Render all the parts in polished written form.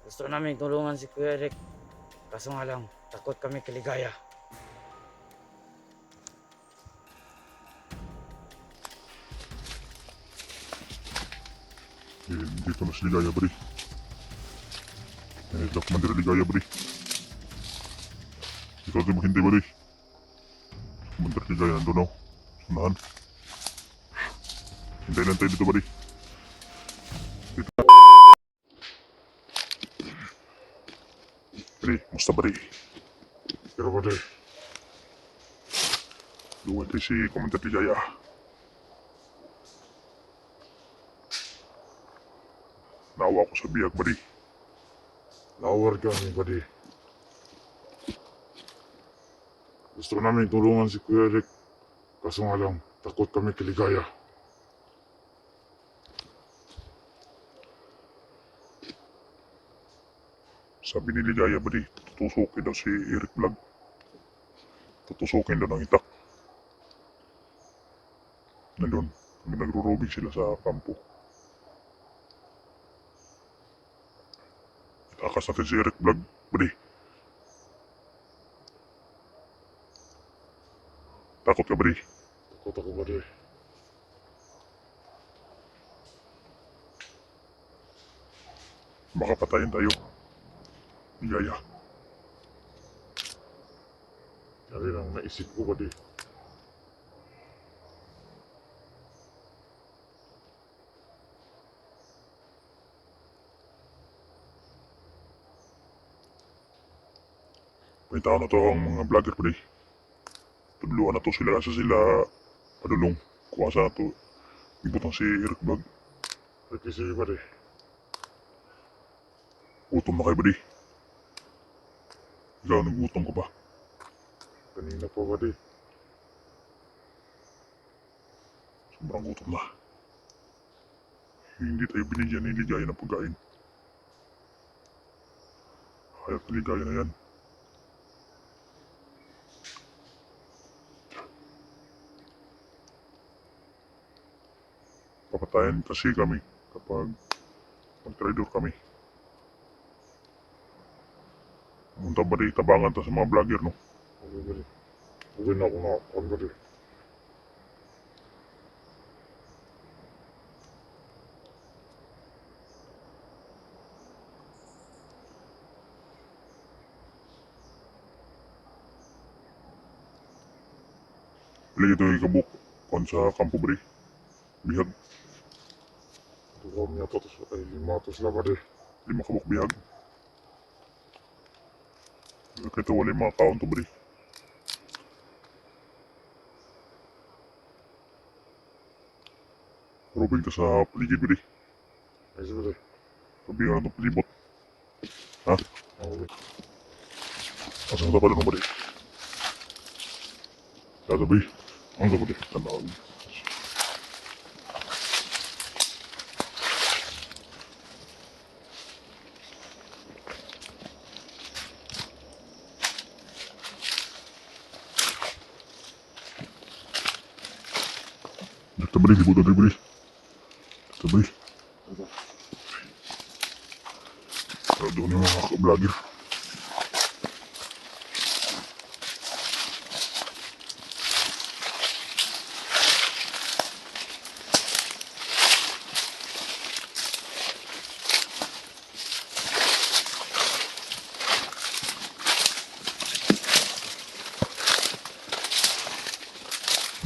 Gusto namin tulungan si Kuya Eric. Kaso nga lang, takot kami kaligaya. Dito na si Ligaya, Bri. Nahidlak man dira Ligaya, Bri. Ikaw din maghintay, Bri. Kumantar Ligaya, nandun ako. Sunahan. Hintay lang tayo dito, Bri. Dito. Bri, musta, Bri? Pero, Bri. Luwan tayo si Kumantar Ligaya. Naawa ko sa biyag, Bri. Nawar kami, buddy. Gusto namin tulungan si Kuya Eric. Kaso nga lang, takot kami kaligaya. Sabi ni Ligaya, Bri, tutusukin daw si Eric Vlog. Tutusukin daw ng itak. Nandun, kami nagro-robing sila sa kampo. Itakas natin si Eric Vlog, Bri. Takot ka, Bri. Takot ako, buddy. Baka patayin tayo. Ligaya. Yan ang naisip ko, buddy. May tao na to ang mga vlogger, Bri. Tudluan na to sila sa sila padulong. Kuwasa na to. Ibutang si Eric Vlog. Kasi, buddy. Utom na kayo, Bri. Ikaw, nagutom ka ba? Kanina pa, buddy. Sobrang gutom na. Hindi tayo binigyan ni Ligaya ng pagkain. Hayat na Ligaya na yan. Papatayin kasi kami kapag mag-trader kami. Munta ba rin tabangan ta sa mga vlogger, no? Okay, buddy. Uwi na ako na, buddy. Bili ito ikabuk kon sa kampo, Bri. Bihag. Ito kami ato, ay 500 na, buddy. 5 kabuk bihag. Kaya ito wala yung mga kaon to, Bri. Robing ka sa paligid, Bri. Ay, buddy. Sabihan na itong palibot. Ha? Okay. Asang ka pa rin, Bri? Sasabi. Ang ka, Bri. Tandaan. Dito, Bri. Libot na, Bri. Dito, Bri. Doon yung mga vlogger.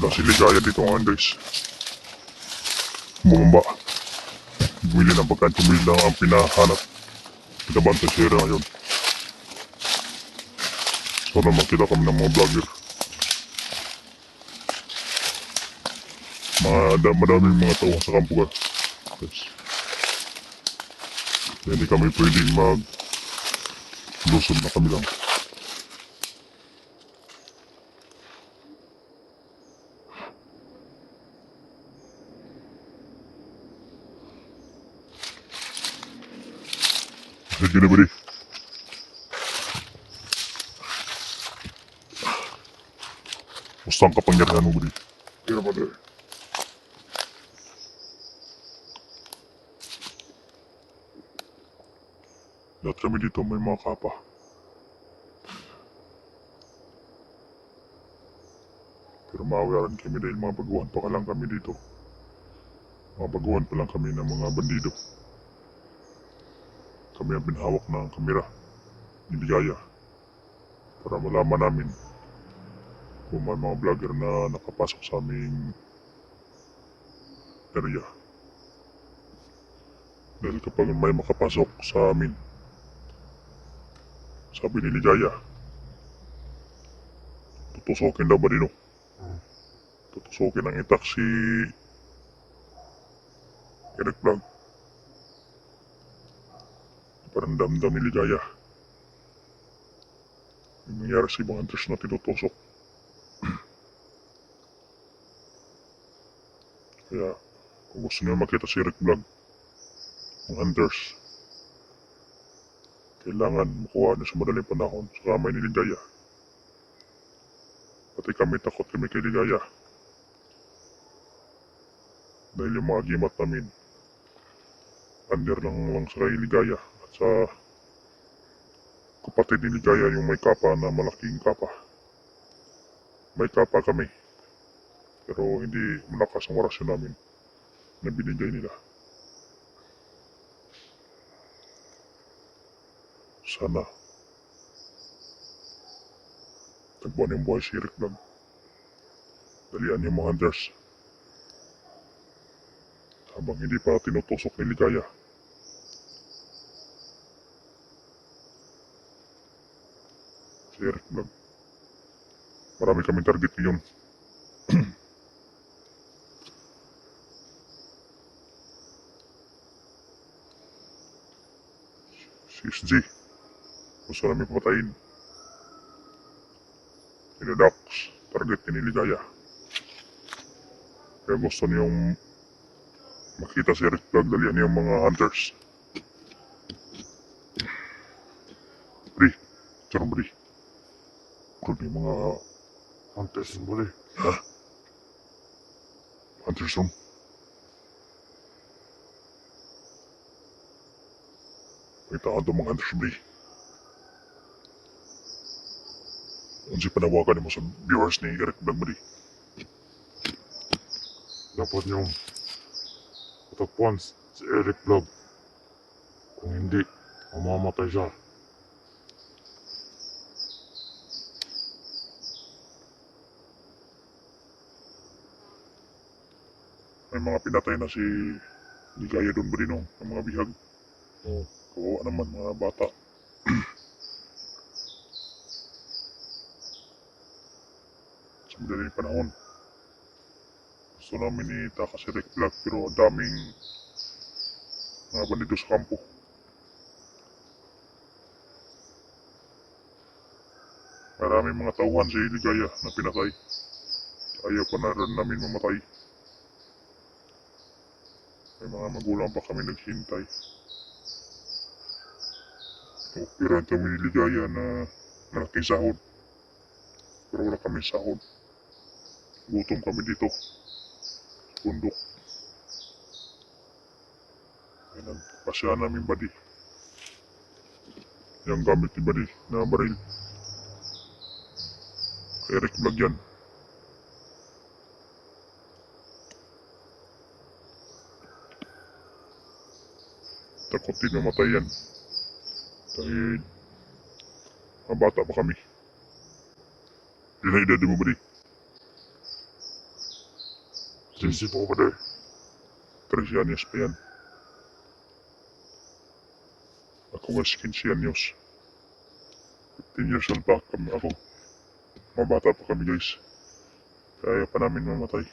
Wala si Ligaya dito ngayon, guys. Bumamba. Bumili ng pagkain. Tumili lang ang pinahanap. Pinabantay siya ngayon. Sana makita kami ng mga vlogger. Madaming mga tao sa kampo, guys. Kaya hindi kami pwedeng lusod na kami lang. Sige na, Bri. Musta ang kapangyarihan mo, Bri? Kira, buddy. Lahat kami dito may mga kapa. Pero maawaran kami dahil mga baguhan pa lang kami dito. Mga baguhan pa lang kami ng mga bandido. Kami ang pinahawak ng kamera ni Ligaya para malaman namin kung may mga vlogger na nakapasok sa aming area. Dahil kapag may makapasok sa amin, sabi ni Ligaya, tutusokin daw ba dino? Tutusokin ang itak si Eric Vlog. Parang damdam ni Ligaya. Yung nangyari sa ibang hunters na tinutusok. Kaya kung gusto niyo makita si Eric Vlog, ang hunters, kailangan makuha niyo sa madaling panahon sa kamay ni Ligaya. Pati kami takot kami kay Ligaya. Dahil yung mga gimat namin, under lang sa kay Ligaya at sa kapatid ni Ligaya yung may kapa na malaking kapa. May kapa kami, pero hindi malakas ang orasyon namin na binigay nila. Sana tagpuan yung buhay si Eric Vlog. Dalian yung mga hunters habang hindi pa tinutusok ni Ligaya. Si Eric Vlog. Marami kaming target ngayon. Si SG. Gusto namin papatayin. Si Dax. Target ni Ligaya. Kaya gusto niyong makita si Eric Vlog, dalian niyong mga hunters. Bri. Charong Bri. Kung yung mga Hunters boleh. hunters room. May taon itong mga hunters, Bri. Ano si panawagan mo sa viewers ni Eric Vlog, Bri? Dapat niyong matagpuan si Eric Vlog. Kung hindi, mamamatay siya. May mga pinatay na si Ligaya doon, Bri, no? Ang mga bihag. Oo. Kawawa naman, mga bata. Sa madaling panahon. Gusto namin itaka si Eric Vlog, pero ang daming mga bandido sa kampo. Maraming mga tauhan si Ligaya na pinatay. Ayaw pa na rin namin mamatay. May mga magulang pa kami naghintay. Operan kami ni Ligaya na malaking sahod. Pero wala kami sahod. Gutom kami dito. Sa bundok. Kaya nagpasya namin badi. Yung gamit ni badi na baril. Kay Eric Vlog yan. Takot din namatay yan. Dahil mga bata pa kami. Ilan na edad mo ba di? Sisi po ba dahil? 13 anyos pa yan. Ako mas 15 anyos. 15 years old pa kami ako. Mga bata pa kami guys. Kaya pa namin mamatay.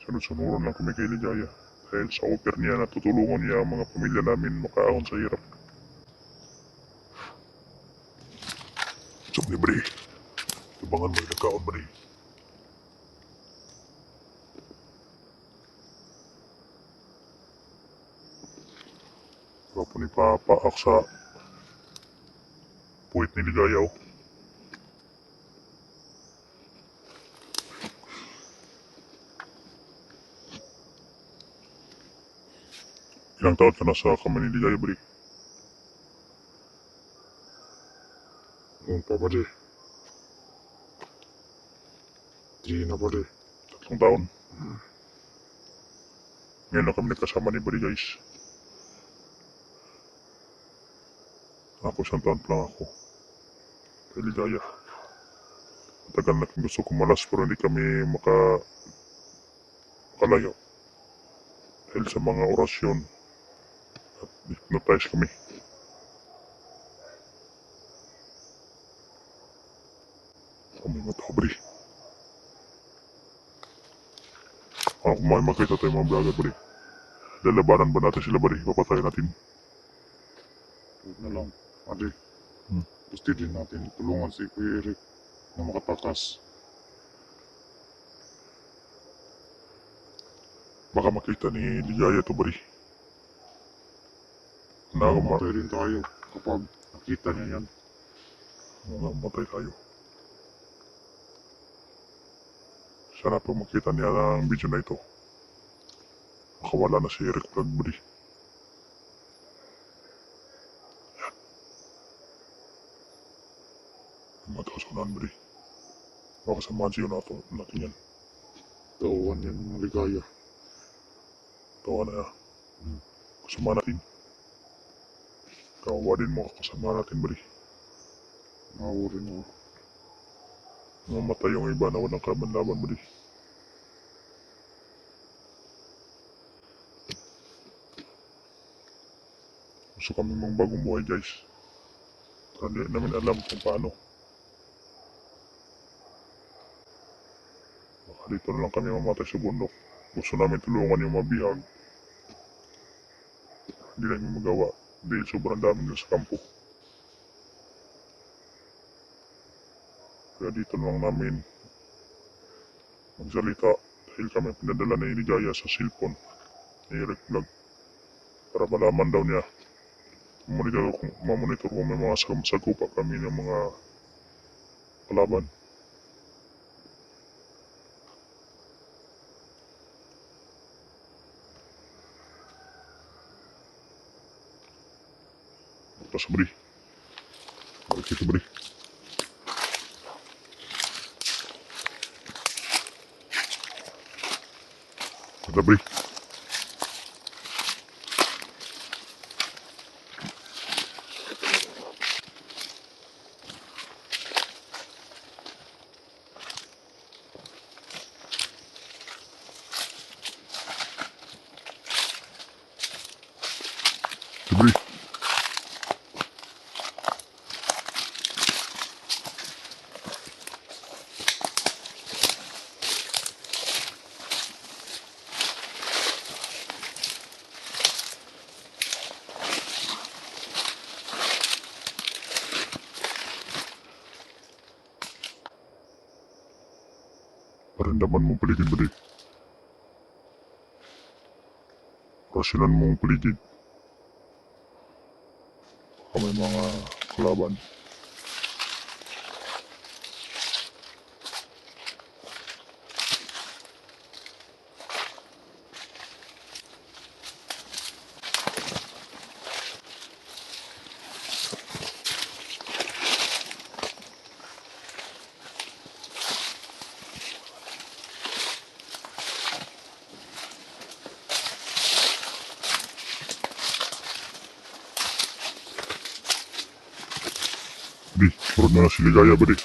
Sunod-sunuran lang kami kay Ligaya. Dahil sa offer niya na tutulungan niya ang mga pamilya namin makaahon sa hirap. Sabi ni Bri, tubangan mo yung nagkaon, Bri. Wala po ni papaak sa puwit ni Ligaya. Ilang taon ka na sa kamay ni Ligaya, Bri? Noon pa buddy. 3 na buddy. 3 taon. Ngayon lang kami nagkasama ni buddy guys. Ako 1 taon pa lang ako. Kay Ligaya. Matagal na gusto kumalas pero hindi kami makalayo. Dahil sa mga orasyon at hypnotize kami. Kami matobri. Kung may makita tayo mga vlogger bari. Lalabanan ba natin sila bari? Papatayin natin. Huwag na lang. Buddy. Gusto din natin tulungan si Kuya Eric na makatakas. Baka makita ni Ligaya to bari. Nakamatay rin tayo kapag nakita niya yan. Matay tayo. Sana po makita niya ang video na ito. Makawala na si Eric Vlog bari. Yan. Matasunan bari. Baka sa mansiyo natin yan. Tauhan yan mga Ligaya. Tawa na kasama natin. Kawawa din mga kasama natin bari. Nawa rin ako. Mamatay yung iba na walang kaban-laban bari. Gusto kami mang bagong buhay guys. Hindi namin alam kung paano. Baka dito na lang kami mamatay sa bundok. Gusto namin tulungan yung mabihag. Hindi namin magawa. Dahil sobrang dami nila sa kampo. Kaya dito na lang namin magsalita. Dahil kami pinadala ni Ligaya sa cellphone ni Eric Vlog. Para malaman daw niya. Mamonitor kung may mga sagupa kami ng mga kalaban. Tapos beri. Balik kita beri. Ada beri. Beri. Parindaman mong paligid beri. Rasinan mong paligid. Baka may mga kalaban. Di, turun na si Ligaya beri.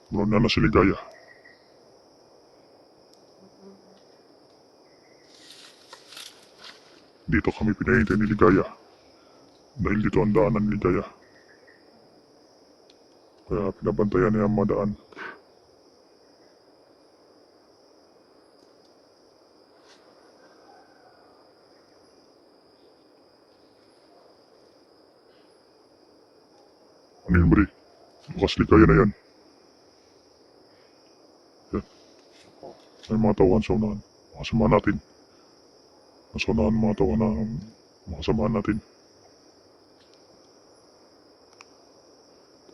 Turun na si Ligaya. Dito kami pinahintay ni Ligaya. Dahil dito ang daanan ni Ligaya. Kaya pinabantayan niya ang madaan. Ano yun beri? Bukas Ligaya na yan. Yan. May mga tawan sa unahan. Makasama natin. Nasa unahan mga tawan na makasama natin.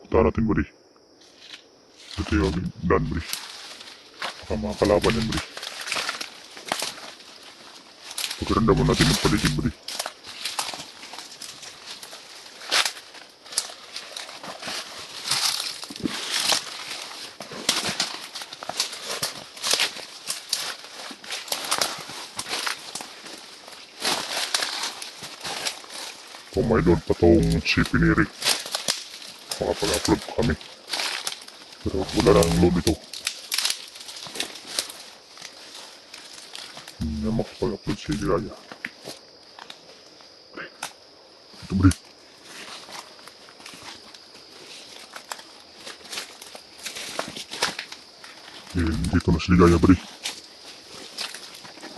Punta natin beri. Ito yung daan beri. Baka mga kalaban yan beri. Pagkarandaman natin ng paligid beri. Kung may load pa tong si Pinirik, makapag-upload pa kami. Pero wala nang load ito. Hindi na makapag-upload si Ligaya. Ito bro. Dito na si Ligaya bro.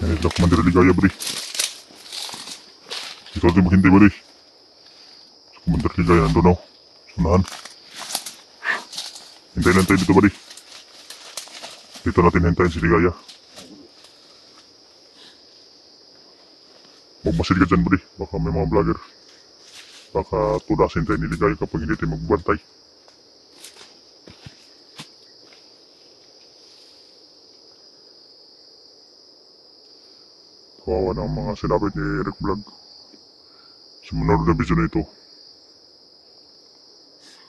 Yan ito Commander Ligaya bro. Dito natin maghintay bro. Si Commander Ligaya nandun ako. Sunahan. Hintayin lang tayo dito bro. Dito natin hintayin si Ligaya. Magmasid ka dyan bro. Baka may mga vlogger. Baka tudasin tayo ni Ligaya kapag hindi tayo magbantay. Kawawa ng mga sinabit ni Eric Vlog. Sa manood na video na ito,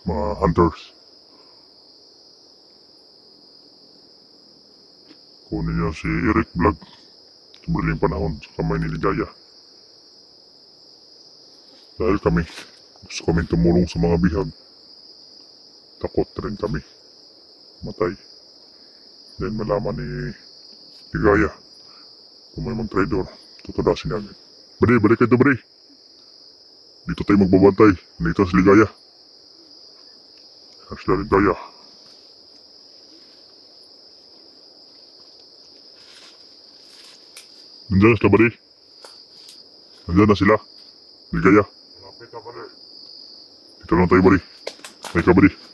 mga hunters, kunin niyo si Eric Vlog sa madaling panahon sa kamay ni Ligaya. Dahil kami, gusto kami tumulong sa mga bihag, takot rin kami matay. Then malaman ni Ligaya kung may mag-trader, tutudasin namin. Balik kayo bari. Dito tayo magbabantay. Dito si Ligaya. Yan sila Ligaya. Nandiyan na sila bari. Nandiyan na sila. Ligaya. Malapit ka pala. Dito lang tayo bari. May ka bari.